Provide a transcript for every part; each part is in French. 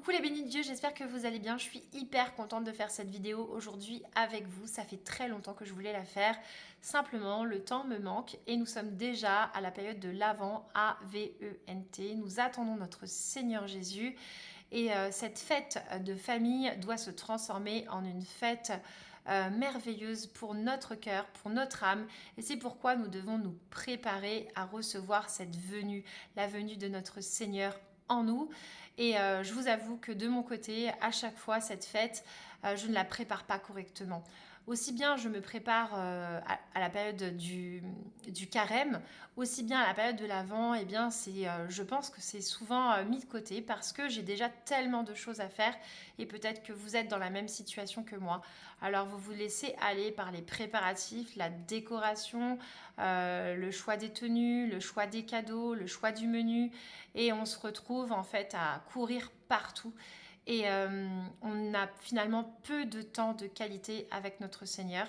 Coucou les bénis de Dieu, j'espère que vous allez bien. Je suis hyper contente de faire cette vidéo aujourd'hui avec vous. Ça fait très longtemps que je voulais la faire. Simplement, le temps me manque et nous sommes déjà à la période de l'Avent, A-V-E-N-T. Nous attendons notre Seigneur Jésus et cette fête de famille doit se transformer en une fête merveilleuse pour notre cœur, pour notre âme. Et c'est pourquoi nous devons nous préparer à recevoir cette venue, la venue de notre Seigneur en nous. Et je vous avoue que de mon côté, à chaque fois, cette fête, je ne la prépare pas correctement. Aussi bien je me prépare à la période du carême, aussi bien à la période de l'Avent, eh bien je pense que c'est souvent mis de côté parce que j'ai déjà tellement de choses à faire et peut-être que vous êtes dans la même situation que moi. Alors vous vous laissez aller par les préparatifs, la décoration, le choix des tenues, le choix des cadeaux, le choix du menu et on se retrouve en fait à courir partout. Et on a finalement peu de temps de qualité avec notre Seigneur.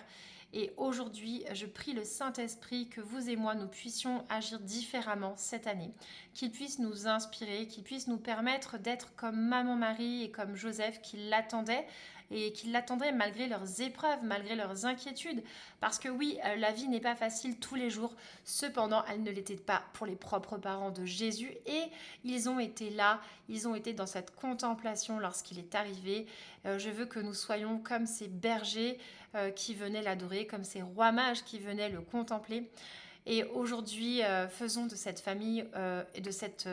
Et aujourd'hui, je prie le Saint-Esprit que vous et moi, nous puissions agir différemment cette année, qu'il puisse nous inspirer, qu'il puisse nous permettre d'être comme Maman Marie et comme Joseph qui l'attendaient et qui l'attendaient malgré leurs épreuves, malgré leurs inquiétudes. Parce que oui, la vie n'est pas facile tous les jours, cependant, elle ne l'était pas pour les propres parents de Jésus et ils ont été là, ils ont été dans cette contemplation lorsqu'il est arrivé. Je veux que nous soyons comme ces bergers qui venaient l'adorer, comme ces rois mages qui venaient le contempler. Et aujourd'hui, faisons de cette famille et de cette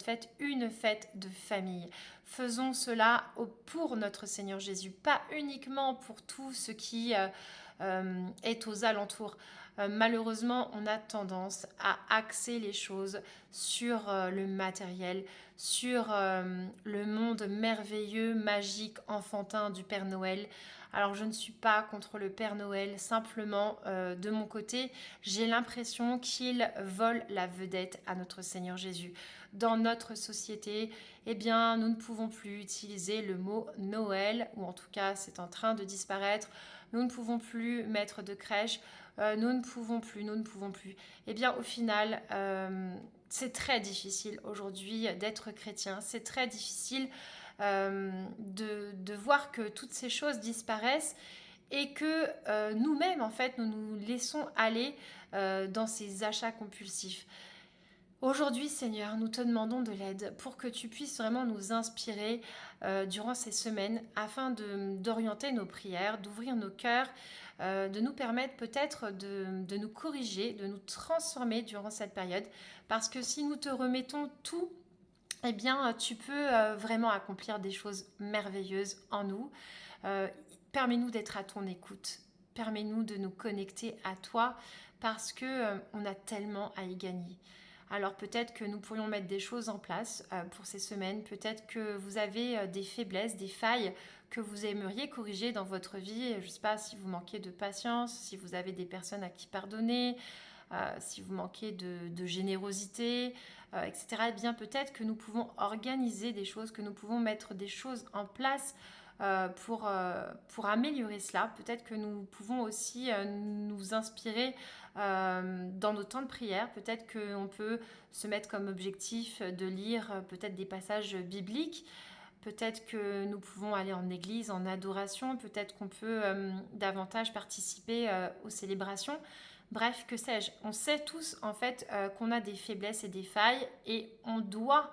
fête une fête de famille. Faisons cela pour notre Seigneur Jésus, pas uniquement pour tout ce qui est aux alentours. Malheureusement, on a tendance à axer les choses sur le matériel, sur le monde merveilleux, magique, enfantin du Père Noël. Alors je ne suis pas contre le Père Noël, simplement de mon côté, j'ai l'impression qu'il vole la vedette à notre Seigneur Jésus. Dans notre société, eh bien, nous ne pouvons plus utiliser le mot Noël, ou en tout cas c'est en train de disparaître. Nous ne pouvons plus mettre de crèche, nous ne pouvons plus. Eh bien, au final, c'est très difficile aujourd'hui d'être chrétien. C'est très difficile de voir que toutes ces choses disparaissent et que nous-mêmes, en fait, nous nous laissons aller dans ces achats compulsifs. Aujourd'hui, Seigneur, nous te demandons de l'aide pour que tu puisses vraiment nous inspirer durant ces semaines afin d'orienter nos prières, d'ouvrir nos cœurs, de nous permettre peut-être de nous corriger, de nous transformer durant cette période. Parce que si nous te remettons tout, eh bien, tu peux vraiment accomplir des choses merveilleuses en nous. Euh, Permets-nous d'être à ton écoute. Permets-nous de nous connecter à toi parce que on a tellement à y gagner. Alors peut-être que nous pourrions mettre des choses en place pour ces semaines. Peut-être que vous avez des faiblesses, des failles que vous aimeriez corriger dans votre vie. Je ne sais pas si vous manquez de patience, si vous avez des personnes à qui pardonner, si vous manquez de générosité, etc. Eh bien peut-être que nous pouvons organiser des choses, que nous pouvons mettre des choses en place pour améliorer cela. Peut-être que nous pouvons aussi nous inspirer dans nos temps de prière. Peut-être qu'on peut se mettre comme objectif de lire peut-être des passages bibliques. Peut-être que nous pouvons aller en église, en adoration. Peut-être qu'on peut davantage participer aux célébrations. Bref, que sais-je. On sait tous en fait qu'on a des faiblesses et des failles et on doit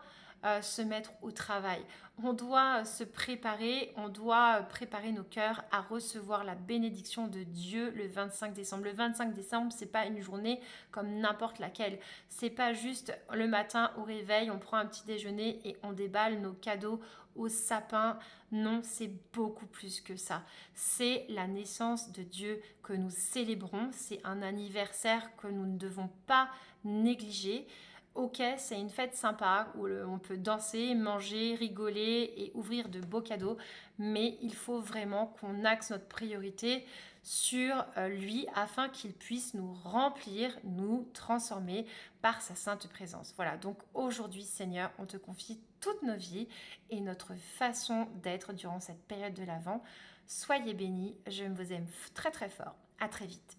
se mettre au travail. On doit se préparer, on doit préparer nos cœurs à recevoir la bénédiction de Dieu le 25 décembre. Le 25 décembre, c'est pas une journée comme n'importe laquelle. C'est pas juste le matin au réveil, on prend un petit déjeuner et on déballe nos cadeaux au sapin. Non, c'est beaucoup plus que ça. C'est la naissance de Dieu que nous célébrons. C'est un anniversaire que nous ne devons pas négliger. Ok, c'est une fête sympa où on peut danser, manger, rigoler et ouvrir de beaux cadeaux, mais il faut vraiment qu'on axe notre priorité sur lui afin qu'il puisse nous remplir, nous transformer par sa sainte présence. Voilà, donc aujourd'hui Seigneur, on te confie toutes nos vies et notre façon d'être durant cette période de l'Avent. Soyez bénis, je vous aime très très fort. À très vite.